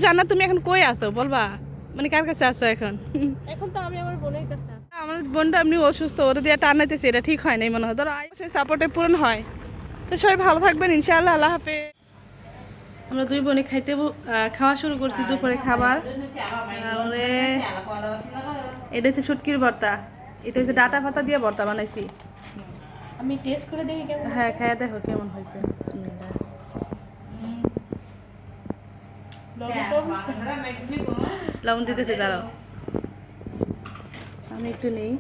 জান্নাত তুমি এখন কই আছো বলবা, মানে কার কাছে আছো এখন? এখন তো আমি আমার বোনের কাছে আছি। আমার বোনটা এমনি অসুস্থ, ওরা দিয়ে টানাইতেছে, এটা ঠিক হয় নাই মনে হয়। ধরো সেই সাপোর্টে পূরণ হয়। তো সবাই ভালো থাকবেন ইনশাআল্লাহ, আল্লাহ হাফেজ। আমরা দুই বোনে খাওয়া শুরু করছি দুপুরে খাবার। এটা হচ্ছে শুটকির ভর্তা, এটা হচ্ছে ডাটা পাতা দিয়ে ভর্তা বানাইছি। আমি টেস্ট করে দেখি কেমন। হ্যাঁ, খাইয়া দেখো কেমন হয়েছে। বিসমিল্লাহ। লবণ দিতেছি, দাঁড়াও আমি একটু নেই।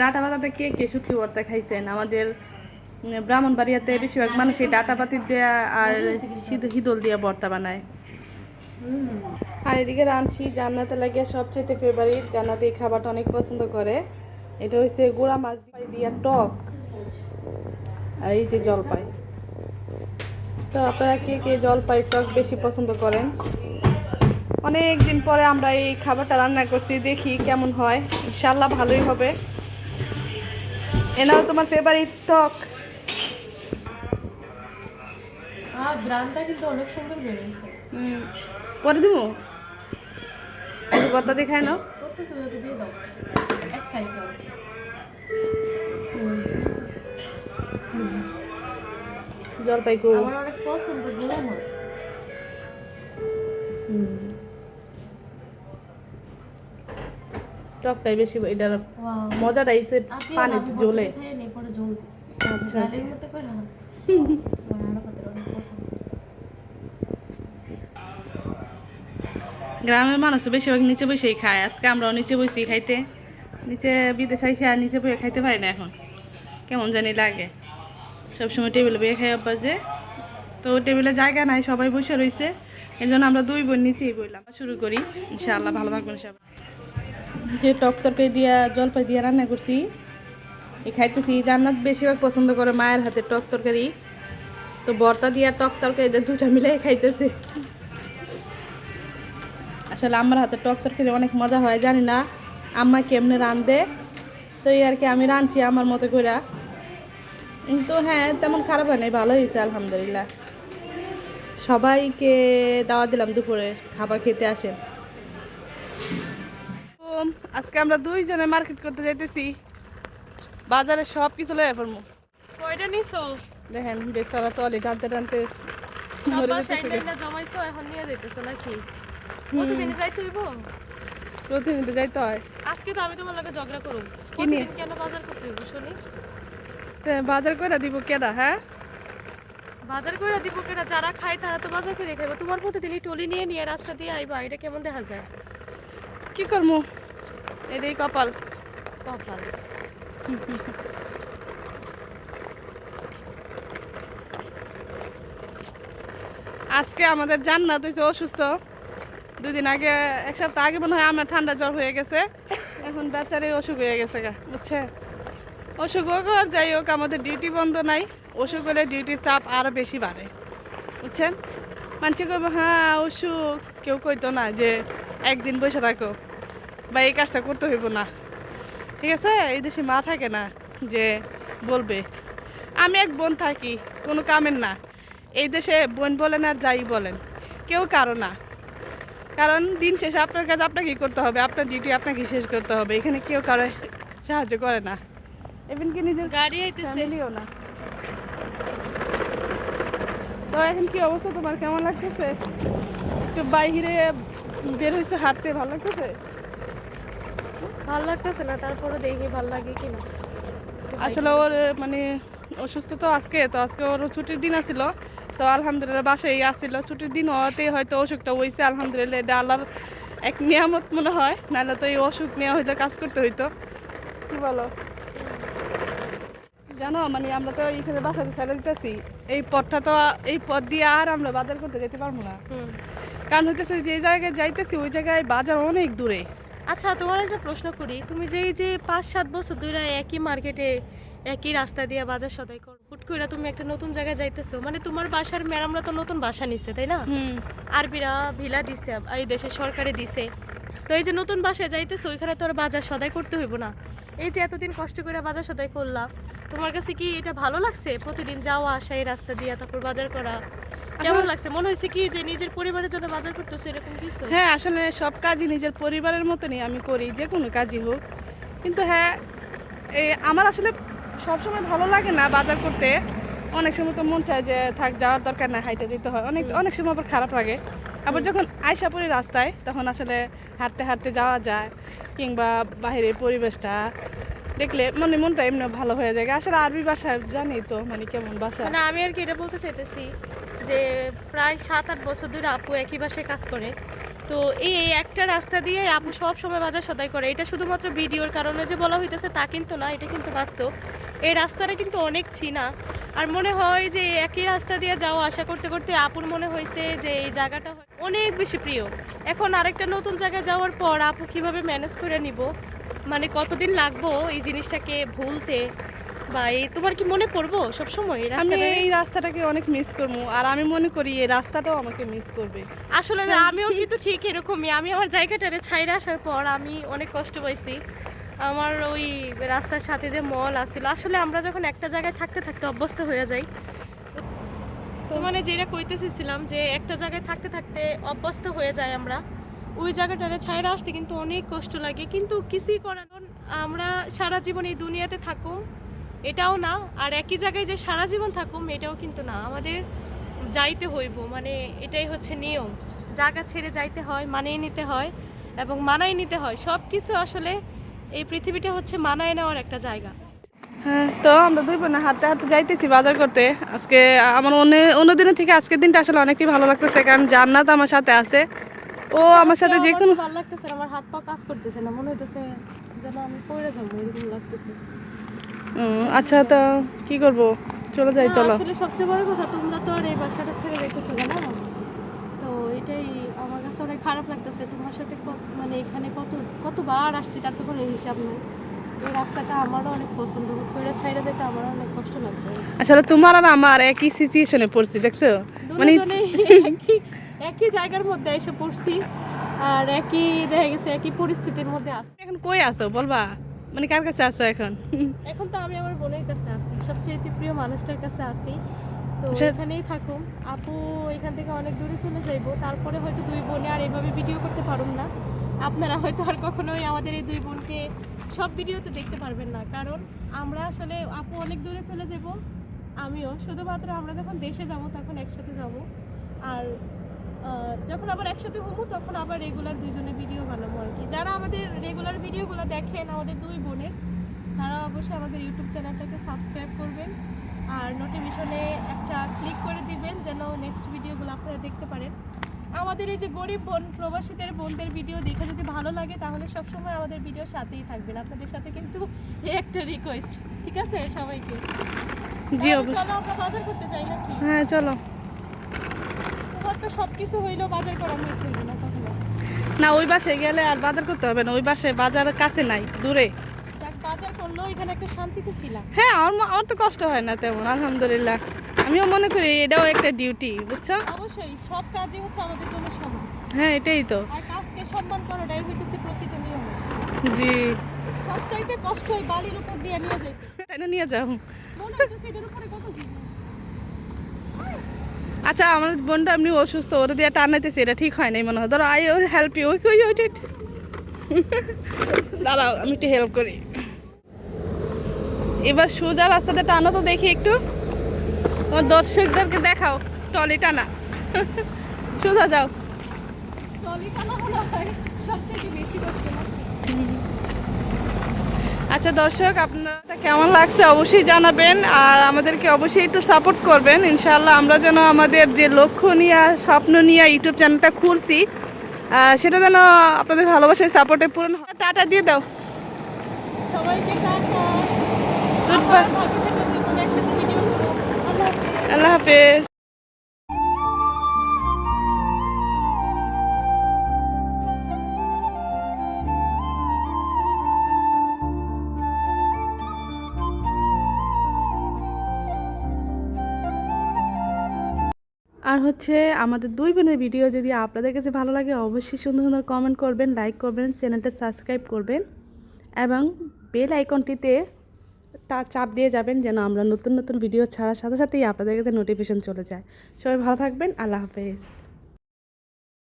ডাটা পাতাতে কে কে শুটকি ভর্তা খাইছেন? আমাদের ব্রাহ্মণবাড়িয়াতে বেশিরভাগ মানুষ এই ডাটা পাতি দেয়া আর হিদল দিয়ে ভর্তা বানায়। আর এদিকে রাঁধছি জান্নাতে লাগিয়ে সবচেয়ে ফেভারিট, জান্নাত এই খাবারটা অনেক পছন্দ করে। এটা হচ্ছে গুঁড়া মাছ দিয়া টক, আর এই যে জলপাই। তো আপনারা কে কে জলপাই টক বেশি পছন্দ করেন? অনেক দিন পরে আমরা এই খাবারটা রান্না করছি, দেখি কেমন হয়। ইনশাল্লাহ ভালোই হবে। এনাও তোমার ফেভারিট টক। ব্রান্ডটা কিন্তু অনেক সুন্দর বেরিয়েছে। পরে দিব ভর্তা দেখায় নাও। করতেছো যদি দিয়ে দাও এক সাইড দাও। জলপাই গো আমার অনেক পছন্দ গুঁড়া মাছ। টকটাই বেশি, এটার মজাটাই হচ্ছে পানি জ্বলে। আচ্ছা, গ্রামের মানুষ তো বেশিরভাগ নিচে বসেই খায়। আজকে আমরাও নিচে বসেই খাইতে, নিচে বিদেশে এসে আর নিচে বসে খাইতে পারি না এখন, কেমন জানি লাগে। সবসময় টেবিলে বসে খাই অভ্যাস যে, তো টেবিলে জায়গা নাই, সবাই বসে রয়েছে। এই জন্য আমরা দুই বোন নিচেই বললাম। শুরু করি ইনশাআল্লাহ, ভালো থাকবেন সবাই। যে টক তরকারি দিয়া জলপাই দিয়া রান্না করছি, এই খাইতেছি। জান্নাত বেশিরভাগ পছন্দ করে মায়ের হাতে টক তরকারি, তো ভর্তা দিয়া টক তরকারি দুটা মিলাই খাইতেছে। আসলে আমার হাতে টক তরকারি অনেক মজা হয়, জানি না আম্মা কেমনে রাঁধে, তো এই আর কি আমি রাঁধছি আমার মতো করে। কিন্তু হ্যাঁ, তেমন খারাপ হয় নাই, ভালো হয়েছে আলহামদুলিল্লাহ। সবাইকে দাওয়াত দিলাম দুপুরে খাবার খেতে আসেন। আজকে আমরা দুইজনে মার্কেট করতে যাইতেছি, বাজারে সব কিছু লয়ে পড়বো। কয়টা নিছো? দেখেন বেচারা টলি টানতে টানতে জমাইছো, এখন নিয়ে যাইতেছো নাকি? প্রতিদিনই যাইতে হইব? প্রতিদিন যাইতে হয়। আজকে তো আমি তোমার লগে ঝগড়া করব। কি নিয়ে? কেন বাজার করতে হইব শুনি? বাজার করে দিব কেডা? হ্যাঁ, বাজার করে দিব কেনা? যারা খায় তারা তো বাজার করে খাইবে। তোমার প্রতিদিনই টলি নিয়ে নিয়ে রাস্তা দিয়ে আইবা, এটা কেমন দেখা যায়? কি করবো, এটাই কপাল। কপাল। আজকে আমাদের জান্নাত হয়েছে অসুস্থ। দুদিন আগে, এক সপ্তাহ আগে মনে হয় আমার ঠান্ডা জ্বর হয়ে গেছে। এখন বাচ্চারই অসুখ হয়ে গেছে গা, বুঝছে? অসুখ হোক আর যাই হোক, আমাদের ডিউটি বন্ধ নাই। অসুখ হলে ডিউটির চাপ আরও বেশি বাড়ে, বুঝছেন? মানুষ কইব হ্যাঁ অসুখ, কেউ কইতো না যে একদিন বসে থাকো বা এই কাজটা করতে হইব না। ঠিক আছে, এই দেশে মা থাকে না যে বলবে। আমি এক বোন থাকি, কোনো কামের না। এই দেশে বোন বলেন আর যাই বলেন, কেউ কারো না। কারণ দিন শেষে আপনার কাজ আপনাকেই করতে হবে, আপনার ডিউটি আপনাকেই শেষ করতে হবে। এখানে কেউ কারো সাহায্য করে না, এমন কি নিজের গাড়ি আইতেছে। ফ্যামিলিও না। তো এখন কি অবস্থা তোমার, কেমন লাগতেছে? একটু বাইরে বের হয়েছে হাঁটতে, ভালো লাগতেছে? ভাল লাগতেছে না, তারপরে দেখি ভাল লাগে কিনা। আসলে ওর মানে অসুস্থ তো আজকে, তো আজকে ওর ছুটির দিন আসছিল, তো আলহামদুলিল্লাহ বাসায় আসছিল। ছুটির দিন হওয়াতে হয়তো অসুখটা হয়েছে, আলহামদুলিল্লাহ এটা আল্লাহর এক নিয়ামত মনে হয়, নাহলে তো এই অসুখ নেওয়া হইতো, কাজ করতে হইতো। কি বলো? জানো মানে আমরা তো এইখানে বাসাতে ছেড়ে দিতেছি, এই পথটা তো, এই পথ দিয়ে আর আমরা বাজার করতে যেতে পারবো না। কারণ হইতেছে যে জায়গায় যাইতেছি ওই জায়গায় বাজার অনেক দূরে। আচ্ছা, তোমার একটা প্রশ্ন করি। তুমি যে এই যে 5-7 বছর ধরে একই মার্কেটে একই রাস্তা দিয়ে বাজার সদাই করো, হুট করে তুমি একটা নতুন জায়গায় যাইতেছো, মানে তোমার বাসার ম্যাডামরা তো নতুন বাসা নিছে, তাই না? আরবিরা ভিলা দিছে, এই দেশের সরকারে দিছে। তো এই যে নতুন বাসায় যাইতেছো, ওইখানে তো আর বাজার সদাই করতে হইব না? এই যে এতদিন কষ্ট করে বাজার সদাই করলাম, তোমার কাছে কি এটা ভালো লাগছে? প্রতিদিন যাওয়া আসা এই রাস্তা দিয়ে, তারপর বাজার করা কেমন লাগছে? মনে হয়েছে কি যে নিজের পরিবারের জন্য বাজার করতেছো এরকম কিছু? হ্যাঁ, আসলে সব কাজই নিজের পরিবারের মতনই আমি করি, যে কোনো কাজই হোক। কিন্তু হ্যাঁ, আমার আসলে সবসময় ভালো লাগে না বাজার করতে। অনেক সময় তো মন চায় যে থাক, যাওয়ার দরকার না, হাইটে যেতে হয়। অনেক সময় আবার খারাপ লাগে। আবার যখন আয়সা পড়ি রাস্তায়, তখন আসলে হাঁটতে হাঁটতে যাওয়া যায়, কিংবা বাইরের পরিবেশটা দেখলে মনটা এমনি ভালো হয়ে যায়। আসলে আরবি ভাষা জানি তো, মানে কেমন ভাষা। মানে আমি আর কি এটা বলতে চাইতেছি যে প্রায় 7-8 বছর ধরে আপু একই বাসায় কাজ করে। তো এই একটা রাস্তা দিয়ে আপু সব সময় বাজার সদাই করে। এটা শুধুমাত্র ভিডিওর কারণে যে বলা হইতেছে তা কিন্তু না, এটা কিন্তু বাস্তব। এই রাস্তাটা কিন্তু অনেক চিনা। আর মনে হয় যে একই রাস্তা দিয়ে যাওয়া আসা করতে করতে আপুর মনে হয়েছে যে এই জায়গাটা অনেক বেশি প্রিয়। এখন আরেকটা নতুন জায়গায় যাওয়ার পর আপু কিভাবে ম্যানেজ করে নিব, মানে কতদিন লাগবো এই জিনিসটাকে ভুলতে, বা এই তোমার কি মনে পড়বো সবসময় এই আমি রাস্তাটা? এই রাস্তাটাকে অনেক মিস করবো, আর আমি মনে করি এই রাস্তাটাও আমাকে মিস করবে। আসলে আমিও কিন্তু ঠিক এরকমই। আমি আমার জায়গাটারে ছাইরে আসার পর আমি অনেক কষ্ট পাইছি। আমার ওই রাস্তার সাথে যে মল আছিল, আসলে আমরা যখন একটা জায়গায় থাকতে থাকতে অভ্যস্ত হয়ে যাই, তো মানে যেটা কইতেছিলাম যে একটা জায়গায় থাকতে থাকতে অভ্যস্ত হয়ে যায় আমরা, ওই জায়গাটারে ছাইরে আসতে কিন্তু অনেক কষ্ট লাগে। কিন্তু কিছুই করার না। আমরা সারা জীবন এই দুনিয়াতে থাকুম এটাও না, আর একই জায়গায় যে সারা জীবন থাকুম এটাও কিন্তু না। আমাদের যাইতে হইব, মানে এটাই হচ্ছে নিয়ম। জায়গা ছেড়ে যাইতে হয়, মানিয়ে নিতে হয় এবং মানায় নিতে হয়। সব কিছু আসলে এই পৃথিবীটা হচ্ছে মানায় নেওয়ার একটা জায়গা। হ্যাঁ, তো আমরা দুই বোনে হাঁটতে হাঁটতে যাইতেছি বাজার করতে। আজকে আমার অন্য দিনের থেকে আজকের দিনটা আসলে অনেকটাই ভালো লাগতেছে, কারণ জান্নাত আমার সাথে আছে। ও আমার সাথে যে কোনো ভালো লাগতেছে না, আমার হাত পা কাজ করতেছে না, মনে হইতেছে যেন আমি পড়ে যাবো এরকম লাগতেছে। আচ্ছা, তো কি করব, চলে যাই, চলো। আসলে সবচেয়ে বড় কথা, তোমরা তো আর এই বাসাটা ছেড়ে যাইতেছো না, তো এটাই আমার কাছে অনেক খারাপ লাগতেছে। তোমার সাথে মানে এখানে কতবার আসছি তার তো কোনো হিসাব নেই। এই রাস্তাটা আমারও অনেক পছন্দ, করে ছাইড়া যেতে আমারও অনেক কষ্ট লাগবে। আসলে তোমার আর আমার একই সিচুয়েশনে পড়ছি, দেখছো? মানে একই জায়গার মধ্যে এসে পড়ছি, আর একই দেখা গেছে একই পরিস্থিতির মধ্যে আছি। এখন কই আছো বলবা, মানে কার কাছে আছো এখন? এখন তো আমি আমার বোনের কাছে আছি, সবচেয়ে প্রিয় মানুষটার কাছে আছি। তো এখানেই থাকুম। আপু এখান থেকে অনেক দূরে চলে যাইবো, তারপরে হয়তো দুই বোনে আর এভাবে ভিডিও করতে পারুম না। আপনারা হয়তো আর কখনোই আমাদের এই দুই বোনকে সব ভিডিওতে দেখতে পারবেন না, কারণ আমরা আসলে আপু অনেক দূরে চলে যাব, আমিও। শুধুমাত্র আমরা যখন দেশে যাব তখন একসাথে যাব, আর যখন আবার একসাথে হবো তখন আবার রেগুলার দুইজনে ভিডিও বানাবো আর কি। যারা আমাদের রেগুলার ভিডিওগুলো দেখেন আমাদের দুই বোনের, তারা অবশ্যই আমাদের ইউটিউব চ্যানেলটাকে সাবস্ক্রাইব করবেন আর নোটিফিকেশনে একটা ক্লিক করে দিবেন, যেন নেক্সট ভিডিওগুলো আপনারা দেখতে পারেন। আমাদের এই যে গরিব বোন প্রবাসীদের বোনদের ভিডিও দেখে যদি ভালো লাগে, তাহলে সবসময় আমাদের ভিডিওর সাথেই থাকবেন। আপনাদের সাথে কিন্তু একটা রিকোয়েস্ট, ঠিক আছে সবাইকে? জি, অবশ্যই। চলো আমরা বাজার করতে যাই নাকি? হ্যাঁ, চলো। তোমার তো সব কিছু হইলো, বাজার করা মিস হইলো না কখনো? না, ওই বাসায় গেলে আর বাজার করতে হবে না, ওই বাসায় বাজার কাছে নাই, দূরে। বাজার করলো এখানে একটা শান্তিতে ছিলাম। হ্যাঁ, আমার তো কষ্ট হয় না তেমন, আলহামদুলিল্লাহ। আমিও মনে করি এটাও একটা ডিউটি, বুঝছো? অবশ্যই সব কাজই হচ্ছে আমাদের জন্য সমান। হ্যাঁ, এটাই তো। আর কাজকে সম্মান করাটাই হইতেছে প্রকৃত নিয়ম। জি, সবচাইতে কষ্ট হয় বালির উপর দিয়ে নিয়ে যেতে। তাই না, নিয়ে যাও। মনে হইতেছে এটার উপরে কত জিনিস। আচ্ছা, আমার বোনটা এমনি অসুস্থ, ওরা দিয়ে টানাইতেছে, এটা ঠিক হয় নাই মনে হয়। ধরো, আই ওর হেল্প ইউ। ওই দাঁড়াও, আমি একটু হেল্প করি। এবার সোজা রাস্তাতে টানো তো দেখি একটু, তোমার দর্শকদেরকে দেখাও টলি টানা। সোজা যাও। ট্রলি টানা মনে হয় সবচেয়ে বেশি কষ্ট না? আচ্ছা দর্শক, আপনারা কেমন লাগছে অবশ্যই জানাবেন, আর আমাদেরকে অবশ্যই একটু সাপোর্ট করবেন। ইনশাআল্লাহ আমরা যেন আমাদের যে লক্ষ্য নিয়ে, স্বপ্ন নিয়ে ইউটিউব চ্যানেলটা খুলছি, সেটা যেন আপনাদের ভালোবাসায় সাপোর্টে পূরণ হয়। টাটা দিয়ে দাও। সবাইকে টাটা। Goodbye. বাকি থেকে দুই বোন একসাথে ভিডিও করব। আল্লাহ হাফেজ। আল্লাহ হাফেজ। আর হচ্ছে আমাদের দুই বোনের ভিডিও যদি আপনাদের কাছে ভালো লাগে, অবশ্যই সুন্দর সুন্দর কমেন্ট করবেন, লাইক করবেন, চ্যানেলটা সাবস্ক্রাইব করবেন এবং বেল আইকনটিতে চাপ দিয়ে যাবেন, যেন আমরা নতুন নতুন ভিডিও ছাড়ার সাথে সাথেই আপনাদের কাছে নোটিফিকেশন চলে যায়। সবাই ভালো থাকবেন, আল্লাহ হাফেজ।